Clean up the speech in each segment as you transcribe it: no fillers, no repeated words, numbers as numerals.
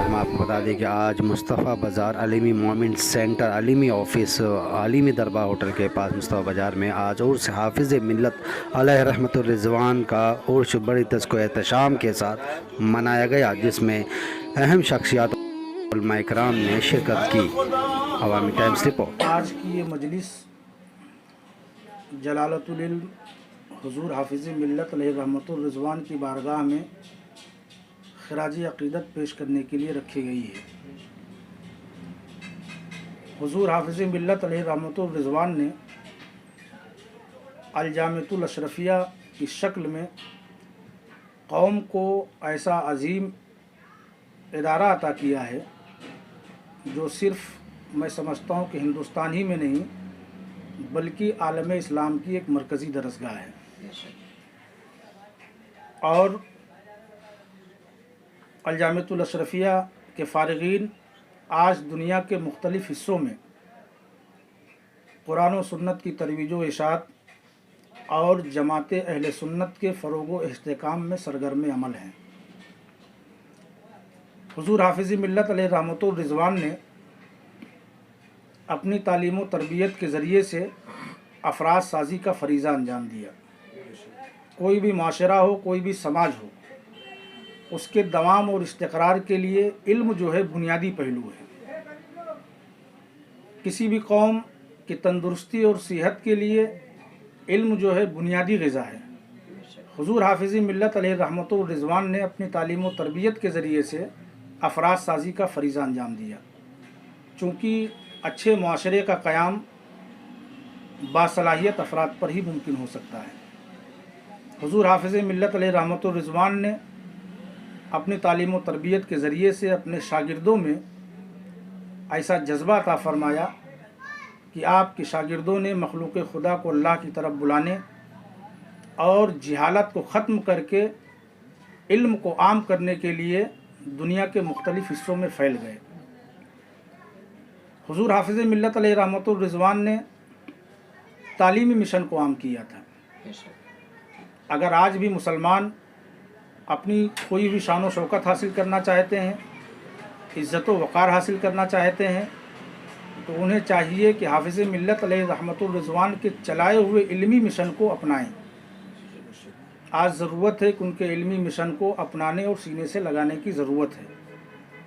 ہم آپ کو بتا دیں کہ آج مصطفیٰ بازار Alimi moment centre Alimi office Alimi دربار ہوٹل کے پاس مصطفیٰ بازار میں آج عرس حافظ ملت علیہ رحمۃ الرضوان کا عرس بڑی تذکو احتشام کے ساتھ منایا گیا، جس میں اہم شخصیات علماء کرام نے شرکت کی۔ عوامی ٹائمز رپورٹ۔ آج کی یہ مجلس جلالت العلم حضور حافظ ملت علیہ رحمۃ الرضوان کی بارگاہ میں خراج عقیدت پیش کرنے کے لیے رکھی گئی ہے۔ حضور حافظ ملت علیہ رحمۃ الرضوان نے الجامعۃ الاشرفیہ کی شکل میں قوم کو ایسا عظیم ادارہ عطا کیا ہے جو صرف میں سمجھتا ہوں کہ ہندوستان ہی میں نہیں بلکہ عالم اسلام کی ایک مرکزی درسگاہ ہے، اور الجامعۃ الاشرفیہ کے فارغین آج دنیا کے مختلف حصوں میں قرآن و سنت کی ترویج و اشاعت اور جماعت اہل سنت کے فروغ و استحکام میں سرگرم عمل ہیں۔ حضور حافظ ملت علیہ رحمۃ الرضوان نے اپنی تعلیم و تربیت کے ذریعے سے افراد سازی کا فریضہ انجام دیا۔ کوئی بھی معاشرہ ہو، کوئی بھی سماج ہو، اس کے دوام اور استقرار کے لیے علم جو ہے بنیادی پہلو ہے۔ کسی بھی قوم کی تندرستی اور صحت کے لیے علم جو ہے بنیادی غذا ہے۔ حضور حافظ ملت علیہ رحمۃ الرضوان نے اپنی تعلیم و تربیت کے ذریعے سے افراد سازی کا فریضہ انجام دیا، چونکہ اچھے معاشرے کا قیام باصلاحیت افراد پر ہی ممکن ہو سکتا ہے۔ حضور حافظ ملت علیہ رحمۃ الرضوان نے اپنی تعلیم و تربیت کے ذریعے سے اپنے شاگردوں میں ایسا جذبہ عطا فرمایا کہ آپ کے شاگردوں نے مخلوق خدا کو اللہ کی طرف بلانے اور جہالت کو ختم کر کے علم کو عام کرنے کے لیے دنیا کے مختلف حصوں میں پھیل گئے۔ حضور حافظ ملت علیہ رحمۃ الرضوان نے تعلیمی مشن کو عام کیا تھا۔ اگر آج بھی مسلمان اپنی کوئی بھی شان و شوکت حاصل کرنا چاہتے ہیں، عزت و وقار حاصل کرنا چاہتے ہیں، تو انہیں چاہیے کہ حافظ ملت علیہ رحمۃ الرضوان کے چلائے ہوئے علمی مشن کو اپنائیں۔ آج ضرورت ہے کہ ان کے علمی مشن کو اپنانے اور سینے سے لگانے کی ضرورت ہے۔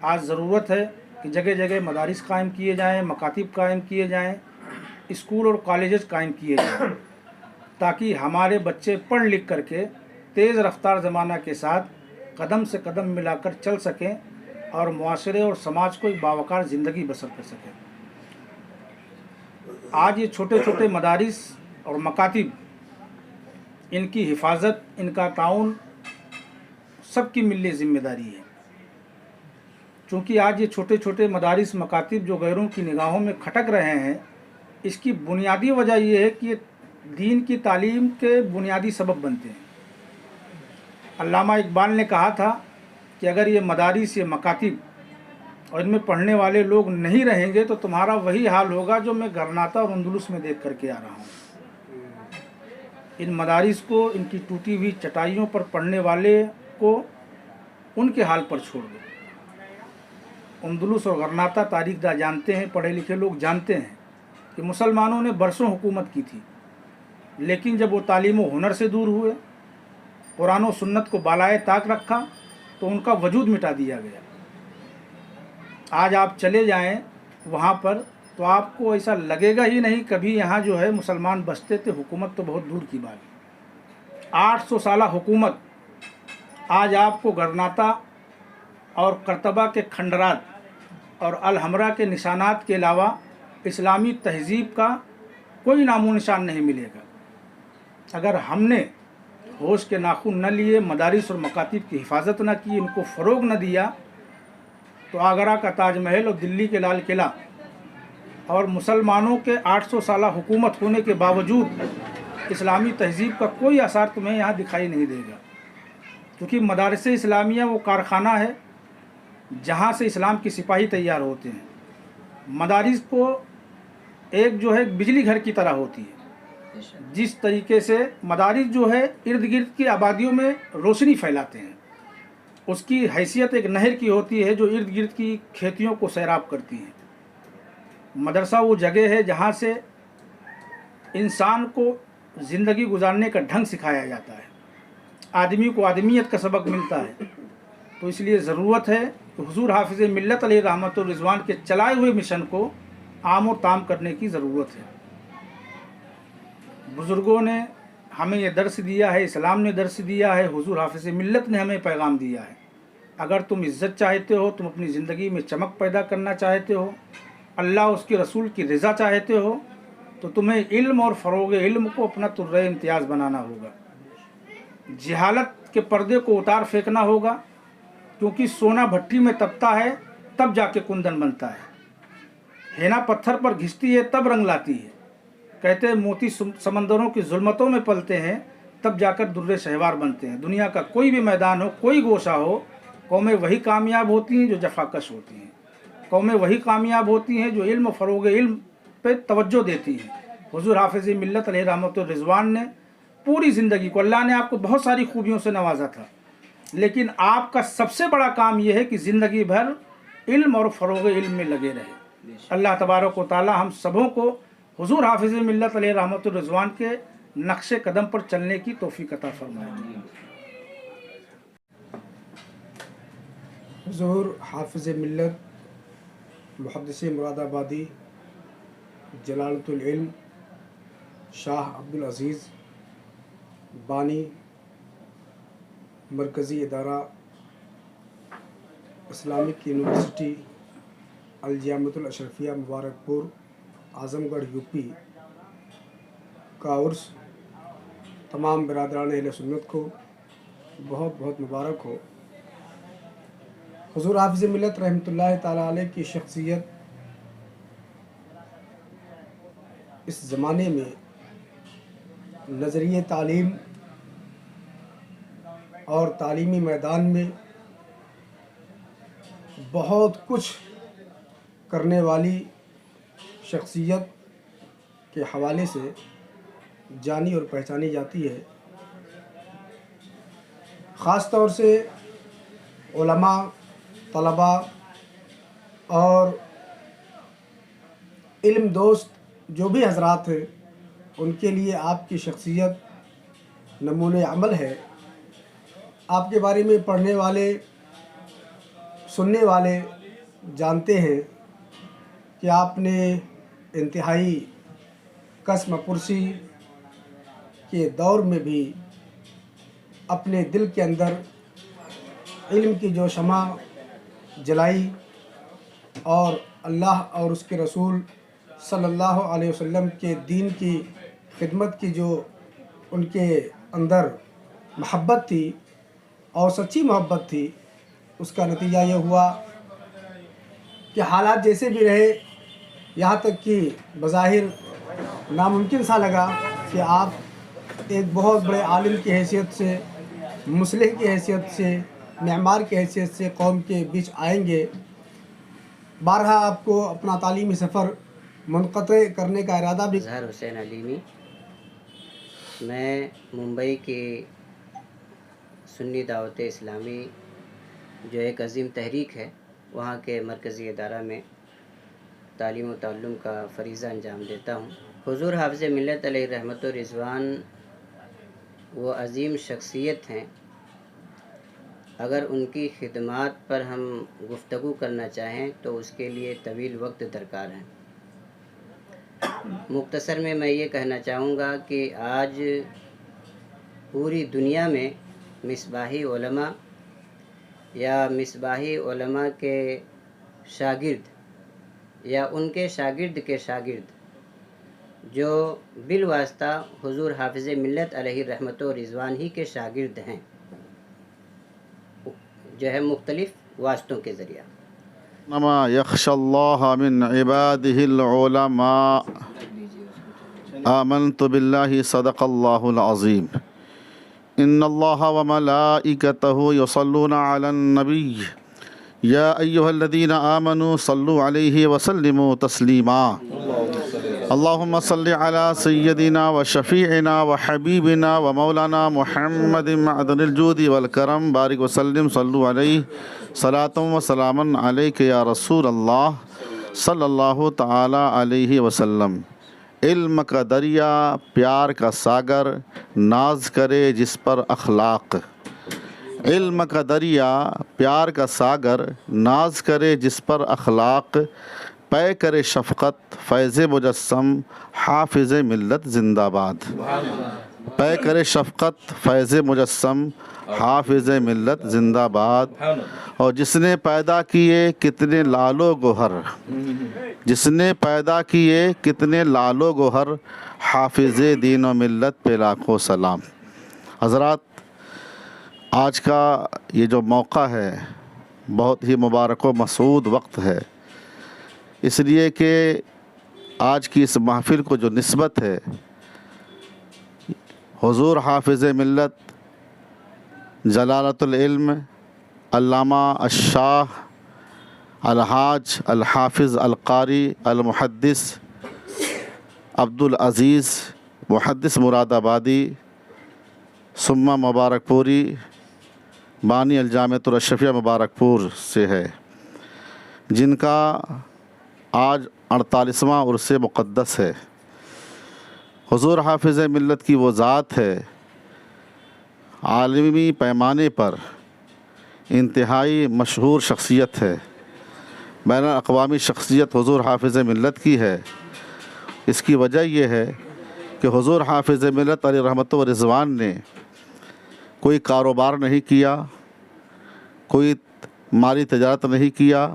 آج ضرورت ہے کہ جگہ جگہ مدارس قائم کیے جائیں، مکاتب قائم کیے جائیں، اسکول اور کالجز قائم کیے جائیں، تاکہ ہمارے بچے پڑھ لکھ کر کے تیز رفتار زمانہ کے ساتھ قدم سے قدم ملا کر چل سکیں اور معاشرے اور سماج کو ایک باوقار زندگی بسر کر سکیں۔ آج یہ چھوٹے چھوٹے مدارس اور مکاتب، ان کی حفاظت، ان کا تعاون سب کی ملی ذمہ داری ہے، چونکہ آج یہ چھوٹے چھوٹے مدارس مکاتب جو غیروں کی نگاہوں میں کھٹک رہے ہیں، اس کی بنیادی وجہ یہ ہے کہ یہ دین کی تعلیم کے بنیادی سبب بنتے ہیں۔ علامہ اقبال نے کہا تھا کہ اگر یہ مدارس، یہ مکاتب اور ان میں پڑھنے والے لوگ نہیں رہیں گے تو تمہارا وہی حال ہوگا جو میں گرناطہ اور اندلس میں دیکھ کر کے آ رہا ہوں۔ ان مدارس کو، ان کی ٹوٹی ہوئی چٹائیوں پر پڑھنے والے کو ان کے حال پر چھوڑ دو۔ اندلس اور غرناطہ تاریخ داں جانتے ہیں، پڑھے لکھے لوگ جانتے ہیں کہ مسلمانوں نے برسوں حکومت کی تھی، لیکن جب وہ تعلیم و ہنر سے دور ہوئے، قرآن و سنت کو بالائے طاق رکھا، تو ان کا وجود مٹا دیا گیا۔ آج آپ چلے جائیں وہاں پر تو آپ کو ایسا لگے گا ہی نہیں کبھی یہاں جو ہے مسلمان بستے تھے، حکومت تو بہت دور کی بات ہے۔ 800 سالہ حکومت آج آپ کو غرناطہ اور قرطبہ کے کھنڈرات اور الحمرا کے نشانات کے علاوہ اسلامی تہذیب کا کوئی نام و نشان نہیں ملے گا۔ اگر ہم نے ہوش کے ناخن نہ لیے، مدارس اور مکاتب کی حفاظت نہ کی، ان کو فروغ نہ دیا، تو آگرہ کا تاج محل اور دلی کے لال قلعہ اور مسلمانوں کے 800 سالہ حکومت ہونے کے باوجود اسلامی تہذیب کا کوئی اثر تمہیں یہاں دکھائی نہیں دے گا، کیونکہ مدارس اسلامیہ وہ کارخانہ ہے جہاں سے اسلام کے سپاہی تیار ہوتے ہیں۔ مدارس کو ایک جو ہے بجلی گھر کی طرح ہوتی ہے۔ جس طریقے سے مدارس جو ہے ارد گرد کی آبادیوں میں روشنی پھیلاتے ہیں، اس کی حیثیت ایک نہر کی ہوتی ہے جو ارد گرد کی کھیتیوں کو سیراب کرتی ہے۔ مدرسہ وہ جگہ ہے جہاں سے انسان کو زندگی گزارنے کا ڈھنگ سکھایا جاتا ہے، آدمی کو آدمیت کا سبق ملتا ہے۔ تو اس لیے ضرورت ہے کہ حضور حافظ ملت علیہ رحمت الرضوان کے چلائے ہوئے مشن کو عام و تام کرنے کی ضرورت ہے۔ بزرگوں نے ہمیں یہ درس دیا ہے، اسلام نے درس دیا ہے، حضور حافظ ملت نے ہمیں پیغام دیا ہے۔ اگر تم عزت چاہتے ہو، تم اپنی زندگی میں چمک پیدا کرنا چاہتے ہو، اللہ اس کے رسول کی رضا چاہتے ہو، تو تمہیں علم اور فروغ علم کو اپنا طرۂ امتیاز بنانا ہوگا۔ جہالت کے پردے کو اتار پھینکنا ہوگا، کیونکہ سونا بھٹی میں تپتا ہے تب جا کے کندن بنتا ہے، ہینا پتھر پر گھستی ہے تب رنگ لاتی ہے۔ کہتے ہیں موتی سمندروں کی ظلمتوں میں پلتے ہیں تب جا کر در شہوار بنتے ہیں۔ دنیا کا کوئی بھی میدان ہو، کوئی گوشہ ہو، قومیں وہی کامیاب ہوتی ہیں جو جفاکش ہوتی ہیں، قومیں وہی کامیاب ہوتی ہیں جو علم و فروغ علم پہ توجہ دیتی ہیں۔ حضور حافظ ملت علیہ رحمت الرضوان نے پوری زندگی کو، اللہ نے آپ کو بہت ساری خوبیوں سے نوازا تھا، لیکن آپ کا سب سے بڑا کام یہ ہے کہ زندگی بھر علم اور فروغ علم میں لگے رہے۔ اللہ تبارک و تعالی ہم سبوں کو حضور حافظ ملت علیہ رحمت الرضوان کے نقش قدم پر چلنے کی توفیق عطا فرمائے۔ حضور حافظ ملت محدث مراد آبادی جلالت العلم شاہ عبدالعزیز بانی مرکزی ادارہ اسلامک یونیورسٹی الجامعۃ الاشرفیہ مبارک پور اعظم گڑھ یو پی کا عرس تمام برادران اہل سنت کو بہت بہت مبارک ہو۔ حضور حافظ ملت رحمۃ اللہ تعالیٰ علیہ کی شخصیت اس زمانے میں نظریہ تعلیم اور تعلیمی میدان میں بہت کچھ کرنے والی شخصیت کے حوالے سے جانی اور پہچانی جاتی ہے۔ خاص طور سے علماء، طلباء اور علم دوست جو بھی حضرات ہیں ان کے لیے آپ کی شخصیت نمونۂ عمل ہے۔ آپ کے بارے میں پڑھنے والے، سننے والے جانتے ہیں کہ آپ نے انتہائی قسم پرسی کے دور میں بھی اپنے دل کے اندر علم کی جو شمع جلائی اور اللہ اور اس کے رسول صلی اللہ علیہ وسلم کے دین کی خدمت کی جو ان کے اندر محبت تھی اور سچی محبت تھی، اس کا نتیجہ یہ ہوا کہ حالات جیسے بھی رہے، یہاں تک کہ بظاہر ناممکن سا لگا کہ آپ ایک بہت بڑے عالم کی حیثیت سے، مصلح کی حیثیت سے، معمار کی حیثیت سے قوم کے بیچ آئیں گے۔ بارہا آپ کو اپنا تعلیمی سفر منقطع کرنے کا ارادہ بھی۔ اظہر حسین علیمی، میں ممبئی کی سنی دعوت اسلامی جو ایک عظیم تحریک ہے وہاں کے مرکزی ادارہ میں تعلیم و تعلم کا فریضہ انجام دیتا ہوں۔ حضور حافظ ملت علیہ رحمت الرضوان وہ عظیم شخصیت ہیں، اگر ان کی خدمات پر ہم گفتگو کرنا چاہیں تو اس کے لیے طویل وقت درکار ہے۔ مختصر میں یہ کہنا چاہوں گا کہ آج پوری دنیا میں مصباحی علماء یا مصباحی علماء کے شاگرد یا ان کے شاگرد جو بالواسطہ حضور حافظ ملت علیہ رحمت و رضوان ہی کے شاگرد ہیں، جو ہے مختلف واسطوں کے ذریعہ۔ انما یخشى اللہ من عباده العلماء آمنت باللہ صدق اللہ العظیم ان اللہ وملائکتہ یصلون علی النبی یا ایہا الذین آمنوا صلوا علیہ وسلموا تسلیما اللهم صل على سيدنا وشفيعنا وحبيبنا ومولانا محمد معدن الجود والكرم بارك وسلم صلوا عليه صلاة وسلاما عليك يا رسول الله صلی اللہ تعالی علیہ وسلم۔ علم کا دریا پیار کا ساگر ناز کرے جس پر اخلاق، علم کا دریا پیار کا ساگر ناز کرے جس پر اخلاق، پے کرے شفقت فیض مجسم حافظ ملت زندہ باد، پے کرے شفقت فیض مجسم حافظ ملت زندہ باد۔ اور جس نے پیدا کیے کتنے لال و گوہر، جس نے پیدا کیے کتنے لال و گوہر، حافظ دین و ملت پہ لاکھوں سلام۔ حضرات، آج کا یہ جو موقع ہے بہت ہی مبارک و مسعود وقت ہے، اس لیے کہ آج کی اس محفل کو جو نسبت ہے حضور حافظ ملت جلالت العلم علامہ الشاہ الحاج الحافظ القاری المحدث عبدالعزیز محدث مراد آبادی ثم مبارک پوری بانی الجامعۃ الاشرفیہ مبارک پور سے ہے، جن کا آج 48واں عرس مقدس ہے۔ حضور حافظ ملت کی وہ ذات ہے، عالمی پیمانے پر انتہائی مشہور شخصیت ہے، بین الاقوامی شخصیت حضور حافظ ملت کی ہے۔ اس کی وجہ یہ ہے کہ حضور حافظ ملت علیہ رحمت و رضوان نے کوئی کاروبار نہیں کیا، کوئی مالی تجارت نہیں کیا،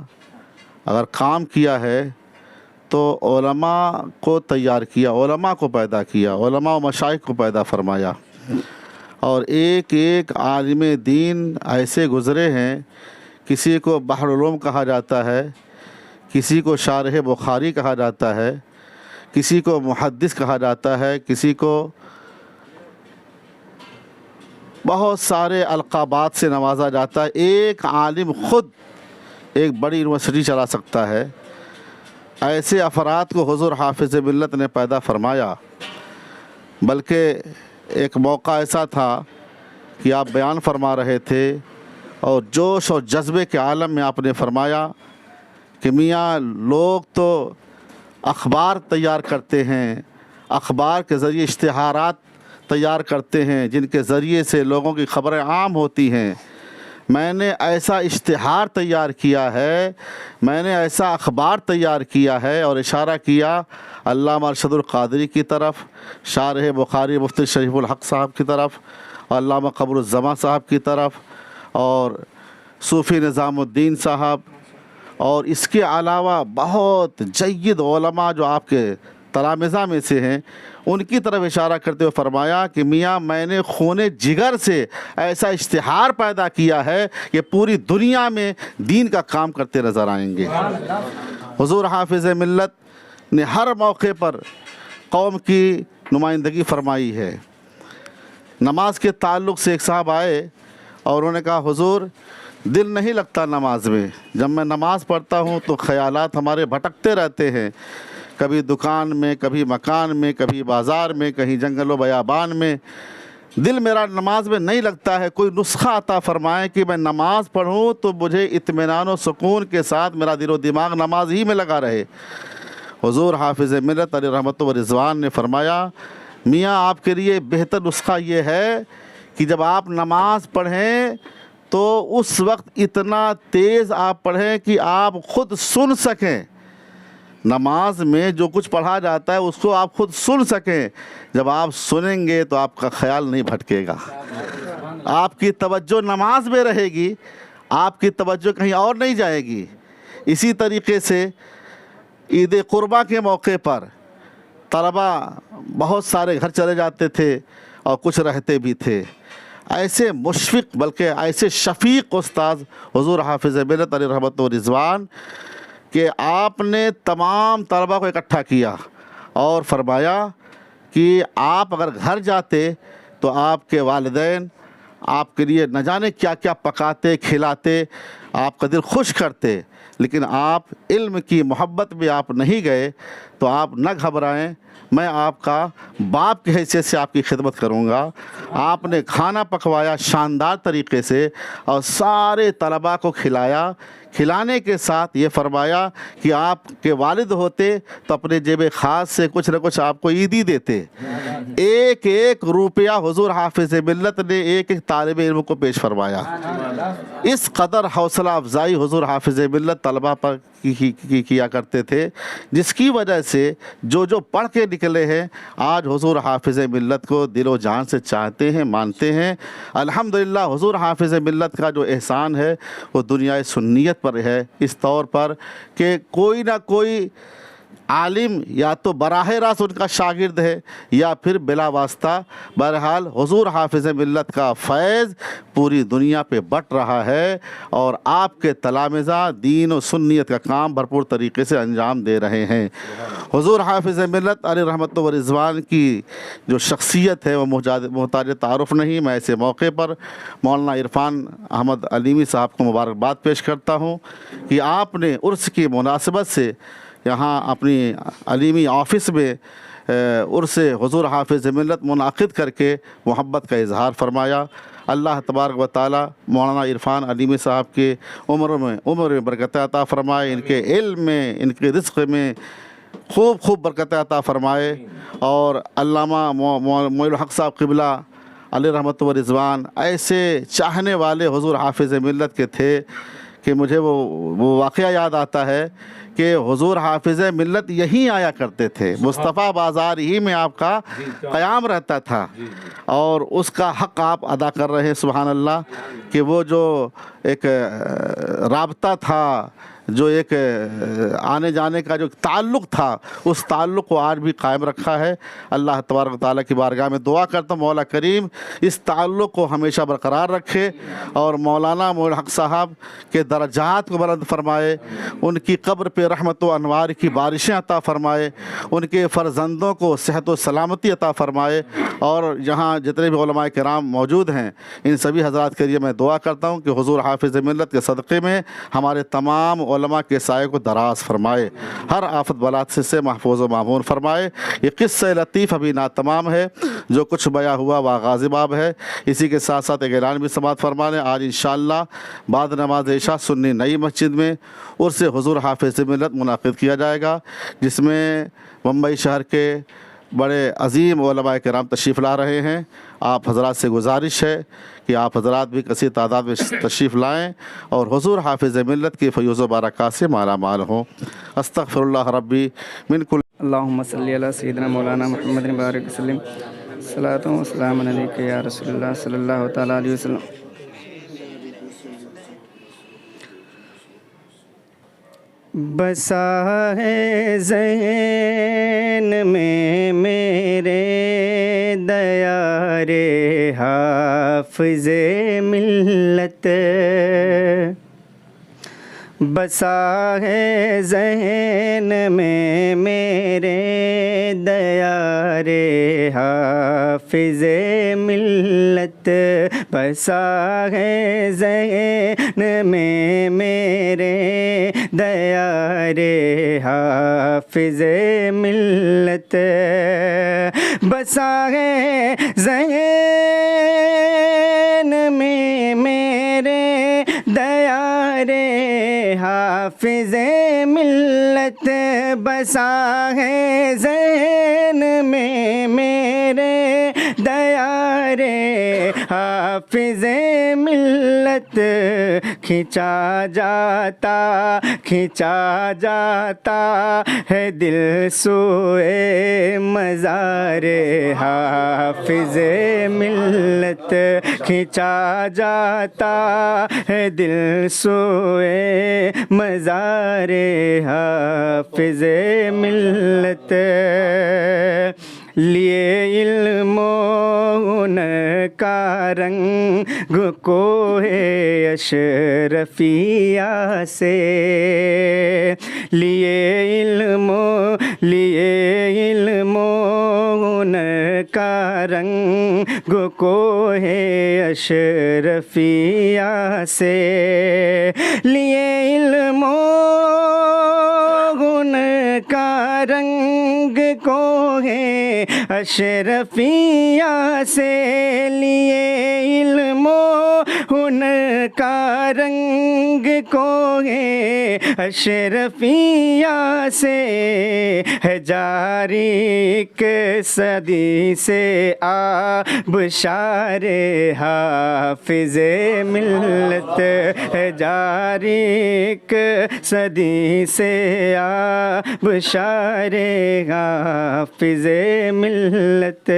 اگر کام کیا ہے تو علماء کو تیار کیا، علماء کو پیدا کیا، علماء و مشائخ کو پیدا فرمایا، اور ایک ایک عالم دین ایسے گزرے ہیں، کسی کو بحر العلوم کہا جاتا ہے، کسی کو شارح بخاری کہا جاتا ہے، کسی کو محدث کہا جاتا ہے، کسی کو بہت سارے القابات سے نوازا جاتا ہے۔ ایک عالم خود ایک بڑی یونیورسٹی چلا سکتا ہے۔ ایسے افراد کو حضور حافظ ملت نے پیدا فرمایا، بلکہ ایک موقع ایسا تھا کہ آپ بیان فرما رہے تھے اور جوش اور جذبے کے عالم میں آپ نے فرمایا کہ میاں لوگ تو اخبار تیار کرتے ہیں، اخبار کے ذریعے اشتہارات تیار کرتے ہیں جن کے ذریعے سے لوگوں کی خبریں عام ہوتی ہیں، میں نے ایسا اشتہار تیار کیا ہے، میں نے ایسا اخبار تیار کیا ہے، اور اشارہ کیا علامہ ارشد القادری کی طرف، شارح بخاری مفتی شریف الحق صاحب کی طرف، علامہ قمر الزمان صاحب کی طرف، اور صوفی نظام الدین صاحب، اور اس کے علاوہ بہت جید علماء جو آپ کے تلامذہ میں سے ہیں، ان کی طرف اشارہ کرتے ہوئے فرمایا کہ میاں میں نے خون جگر سے ایسا اشتہار پیدا کیا ہے کہ پوری دنیا میں دین کا کام کرتے نظر آئیں گے۔ حضور حافظ ملت نے ہر موقع پر قوم کی نمائندگی فرمائی ہے۔ نماز کے تعلق سے ایک صاحب آئے اور انہوں نے کہا حضور دل نہیں لگتا نماز میں، جب میں نماز پڑھتا ہوں تو خیالات ہمارے بھٹکتے رہتے ہیں، کبھی دکان میں، کبھی مکان میں، کبھی بازار میں، کہیں جنگل و بیابان میں، دل میرا نماز میں نہیں لگتا ہے، کوئی نسخہ عطا فرمائیں کہ میں نماز پڑھوں تو مجھے اطمینان و سکون کے ساتھ میرا دل و دماغ نماز ہی میں لگا رہے۔ حضور حافظ ملت علیہ رحمت و رضوان نے فرمایا میاں آپ کے لیے بہتر نسخہ یہ ہے کہ جب آپ نماز پڑھیں تو اس وقت اتنا تیز آپ پڑھیں کہ آپ خود سن سکیں، نماز میں جو کچھ پڑھا جاتا ہے اس کو آپ خود سن سکیں، جب آپ سنیں گے تو آپ کا خیال نہیں بھٹکے گا، آپ کی توجہ نماز میں رہے گی، آپ کی توجہ کہیں اور نہیں جائے گی۔ اسی طریقے سے عید قربہ کے موقع پر طلبہ بہت سارے گھر چلے جاتے تھے اور کچھ رہتے بھی تھے، ایسے مشفق بلکہ ایسے شفیق استاذ حضور حافظ ملت علیہ رحمت و رضوان کہ آپ نے تمام طلبہ کو اکٹھا کیا اور فرمایا کہ آپ اگر گھر جاتے تو آپ کے والدین آپ کے لیے نہ جانے کیا کیا پکاتے کھلاتے، آپ کا دل خوش کرتے، لیکن آپ علم کی محبت میں آپ نہیں گئے تو آپ نہ گھبرائیں، میں آپ کا باپ کی حیثیت سے آپ کی خدمت کروں گا۔ آپ نے کھانا پکوایا شاندار طریقے سے اور سارے طلباء کو کھلایا، کھلانے کے ساتھ یہ فرمایا کہ آپ کے والد ہوتے تو اپنے جیب خاص سے کچھ نہ کچھ آپ کو عیدی دیتے۔ ایک ایک روپیہ حضور حافظ ملت نے ایک ایک طالب علم کو پیش فرمایا۔ اس قدر حوصلہ افزائی حضور حافظ ملت طلباء پر کیا کرتے تھے، جس کی وجہ سے جو پڑھ کے نکلے ہیں آج حضور حافظ ملت کو دل و جان سے چاہتے ہیں، مانتے ہیں۔ الحمدللہ حضور حافظ ملت کا جو احسان ہے وہ دنیا سنیت پر ہے، اس طور پر کہ کوئی نہ کوئی عالم یا تو براہ راست ان کا شاگرد ہے یا پھر بلا واسطہ، بہرحال حضور حافظ ملت کا فیض پوری دنیا پہ بٹ رہا ہے اور آپ کے تلامذہ دین و سنیت کا کام بھرپور طریقے سے انجام دے رہے ہیں۔ حضور حافظ ملت علیہ رحمت و رضوان کی جو شخصیت ہے وہ محتاج تعارف نہیں۔ میں ایسے موقع پر مولانا عرفان احمد علیمی صاحب کو مبارکباد پیش کرتا ہوں کہ آپ نے عرس کی مناسبت سے یہاں اپنی علیمی آفس میں عرس حضور حافظ ملت منعقد کر کے محبت کا اظہار فرمایا۔ اللہ تبارک و تعالی مولانا عرفان علیمی صاحب کے عمر میں برکت عطا فرمائے، ان کے علم میں، ان کے رزق میں خوب برکت عطا فرمائے، اور علامہ معین الحق صاحب قبلہ علیہ رحمت و رضوان ایسے چاہنے والے حضور حافظ ملت کے تھے کہ مجھے وہ واقعہ یاد آتا ہے کہ حضور حافظ ملت یہیں آیا کرتے تھے، مصطفیٰ بازار ہی میں آپ کا قیام رہتا تھا، اور اس کا حق آپ ادا کر رہے ہیں۔ سبحان اللہ کہ وہ جو ایک رابطہ تھا، جو ایک آنے جانے کا جو تعلق تھا، اس تعلق کو آج بھی قائم رکھا ہے۔ اللہ تبارک و تعالیٰ کی بارگاہ میں دعا کرتا ہوں مولا کریم اس تعلق کو ہمیشہ برقرار رکھے اور مولانا معین الحق صاحب کے درجات کو بلند فرمائے، ان کی قبر پہ رحمت و انوار کی بارشیں عطا فرمائے، ان کے فرزندوں کو صحت و سلامتی عطا فرمائے، اور یہاں جتنے بھی علماء کرام موجود ہیں ان سبھی حضرات کے لیے میں دعا کرتا ہوں کہ حضور حافظ ملت کے صدقے میں ہمارے تمام علماء کے سائے کو دراز فرمائے، ہر آفت بلات سے محفوظ و معمون فرمائے۔ یہ قصہ لطیف ابھی ناتمام ہے، جو کچھ بیان ہوا وہ آغاز باب ہے۔ اسی کے ساتھ ساتھ ایک اعلان بھی سماعت فرما لیں۔ آج انشاءاللہ بعد نماز عشاء سنی نئی مسجد میں عرس حضور حافظ ملت منعقد کیا جائے گا، جس میں ممبئی شہر کے بڑے عظیم علماء کرام تشریف لا رہے ہیں۔ آپ حضرات سے گزارش ہے کہ آپ حضرات بھی کثیر تعداد میں تشریف لائیں اور حضور حافظ ملت کی فیوز و برکات سے مالا مال ہوں۔ استغفر اللہ ربی من کل۔ اللہم صلی علی سیدنا مولانا محمد بارک وسلم، صلاۃ و سلام علیک یا رسول اللہ صلی اللہ تعالیٰ علیہ وسلم۔ بسا ہے ذہن میں میرے دیار حافظ ملت، بسا ہے ذہن میں میرے دیار حافظ ملت، بسا ہے ذہن میں میرے دیار حافظ ملت، بسا ہے ذہن میں میرے دیار حافظ ملت، بسا ہے ذہن میں میرے دیار حافظ ملت، کھینچا جاتا ہے دل سوئے مزار حافظ ملت، کھینچا جاتا ہے دل سوئے مزار حافظ ملت، لیے علم و ہنر کا رنگ کوہ اشرفیہ سے، لیے علم و ہنر کا رنگ کوہ اشرفیہ سے لیے علم و ہنر کا رنگ کوہ اشرفیہ سے لیے علم و ہنر کا رنگ کوہ اشرفیہ سے ہے جاری ایک صدی سے آبشار حافظ ملت ہے جاری ایک صدی سے آبشار حافظ ملت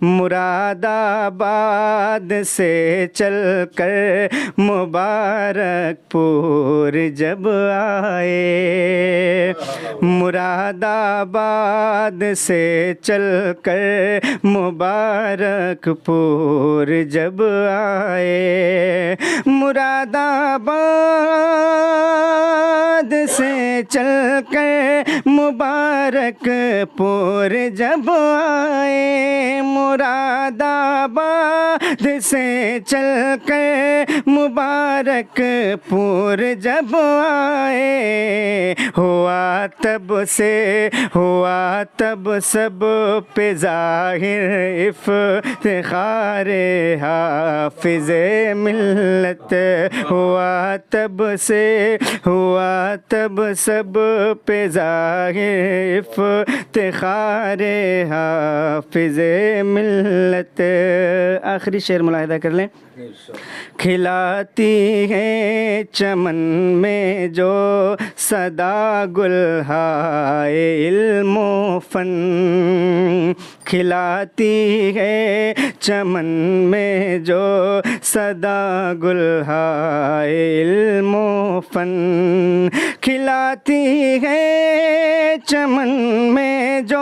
مراد آباد سے چل کر مبارک پور جب آئے مراد آباد سے چل کر مبارک پور جب آئے مراد آباد سے چل کر مبارک پور جب آئے مراد آباد سے چل کر مبارک پور جب آئے ہوا تب سب پہ ظاہر افتخار حافظ ملت ہوا تب سب پہ ظاہر افتخار حافظ ملت آخری شعر ملاحظہ کر لیں کھلاتی ہے چمن میں جو صدا گلہائے علم و فن کھلاتی ہے چمن میں جو صدا گلہائے علم و فن کھلاتی ہے چمن میں جو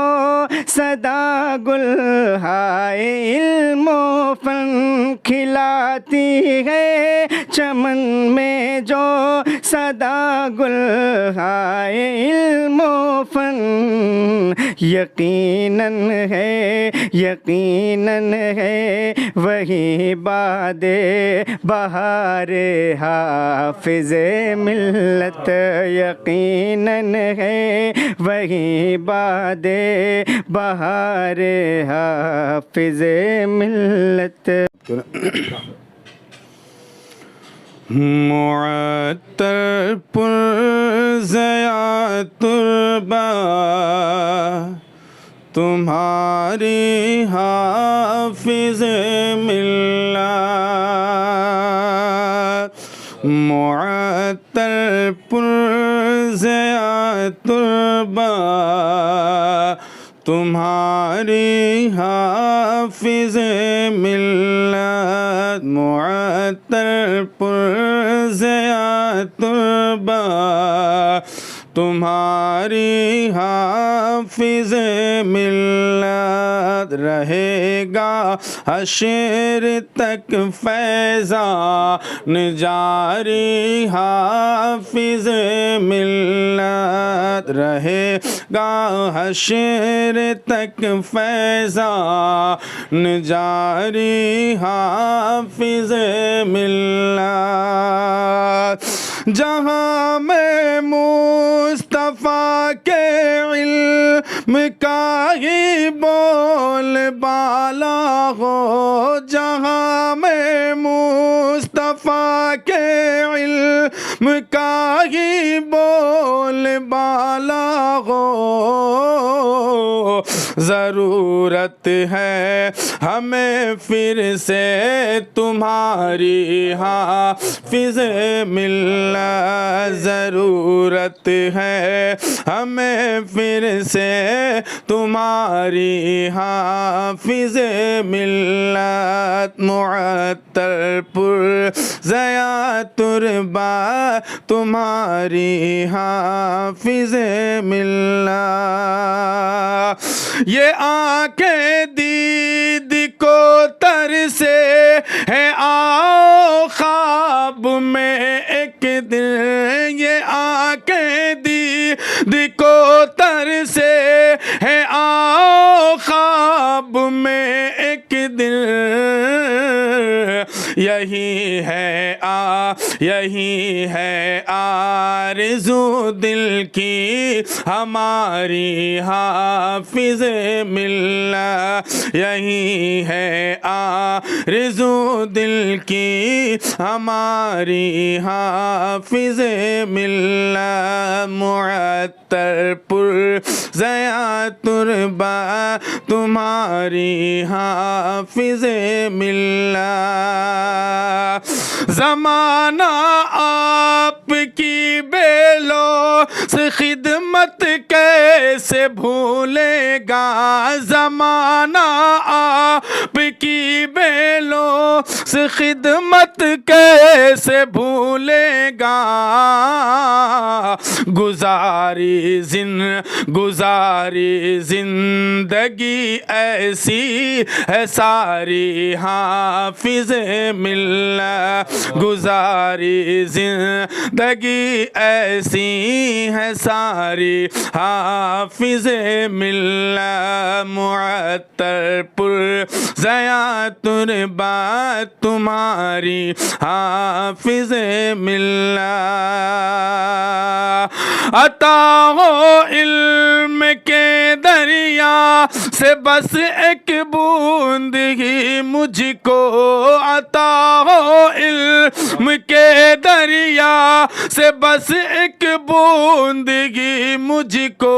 صدا گلہائے علم و فن کھلاتی ہے چمن میں جو صدا گلہائے علم و فن یقیناً ہے وہی باد بہار حافظ ملت یقیناً ہے وہی باد بہار حافظ ملت معطر پرزیا تربہ تمہاری حافظ ملت معطر پرزیا تربہ تمہاری حافظ ملت معطر پرزیا تربہ تمہاری حافظ ملت رہے گا حشر تک فیضان جاری حافظ ملت رہے گا حشر تک فیضان جاری حافظ ملت جہاں میں مصطفیٰ کے علم کا ہی بول بالا ہو جہاں میں مصطفیٰ کے علم کا ہی بول بالا ہو ضرورت ہے ہمیں پھر سے تمہاری حافظ ملت ضرورت ہے ہمیں پھر سے تمہاری حافظ ملت معطر پرزیا تربہ تمہاری حافظ ملت یہ آنکھیں دید کو ترسے ہے آؤ خواب میں ایک دن یہ آنکھیں کو تر سے ہے آؤ خواب میں ایک دن یہی ہے آرزو دل کی ہماری حافظ ملت یہی ہے آرزو دل کی ہماری حافظ ملت معطر پر زیا تربہ تمہاری حافظ ملت زمانہ آپ کی بیلو سے خدمت کیسے بھولے گا زمانہ آپ کی بیلو سے خدمت کیسے بھولے گا گزاری زندگی ایسی ہے ساری حافظ ملت گزاری زندگی ایسی ہے ساری حافظ ملت معطر پر زیا تربہ تمہاری حافظ ملت عطا ہو علم کے دریا سے بس ایک بوند ہی مجھ کو عطا ہو علم کے دریا سے بس ایک بوند ہی مجھ کو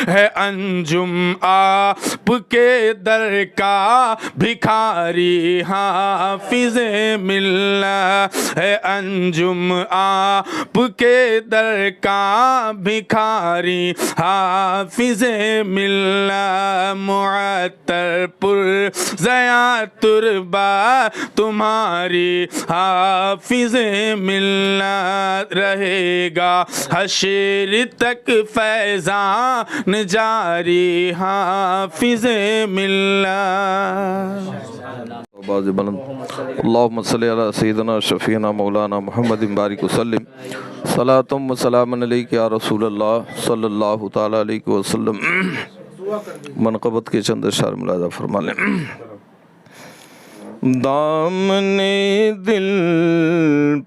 ہے انجم آپ کے در کا بھکاری حافظ ملت ہے انجم آپ کے در کا بھکاری حافظ ملت معطر پر زیا تربہ تمہاری حافظ ملت رہے گا حشر تک فیضان جاری حافظ ملت باز بلند اللہم صلی علی سیدنا شفیعنا مولانا محمد بارک وسلم صلاۃ و سلام علیک یا رسول اللہ صلی اللہ تعالیٰ علیہ وسلم منقبت کے چند اشعار ملاحظہ فرما لیں دامن دل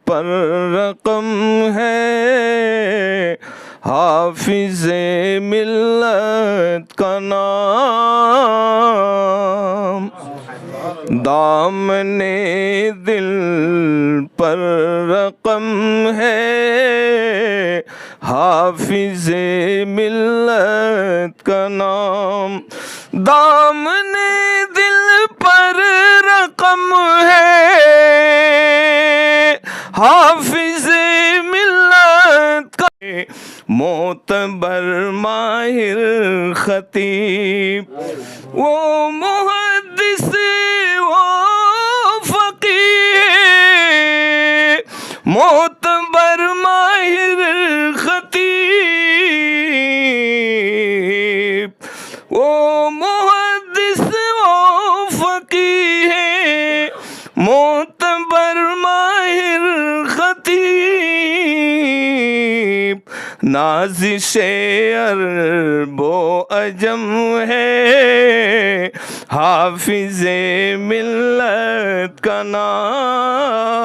پر رقم ہے حافظ ملت کا نام دامن دل پر رقم ہے حافظ ملت کا نام دامن دل پر رقم ہے حافظ ملت کا معتبر ماہر خطیب وہ محدث وہ فقیہ معتبر ماہر خطیب وہ محدث وہ فقیہ معتبر ماہر خطیب نازش عرب و عجم ہے حافظ ملت کا نام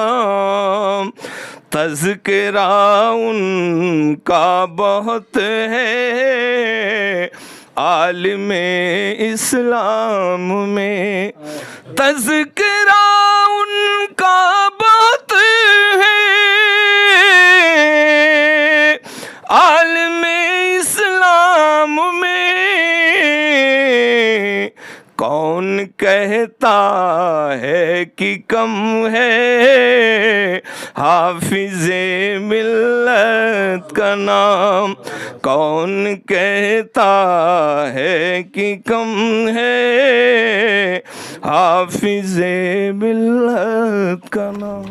تذکرہ ان کا بہت ہے عالم اسلام میں تذکرہ ان کا بہت ہے عالم اسلام میں کون کہتا ہے کہ کم ہے حافظ ملت کا نام کون کہتا ہے کہ کم ہے حافظ ملت کا نام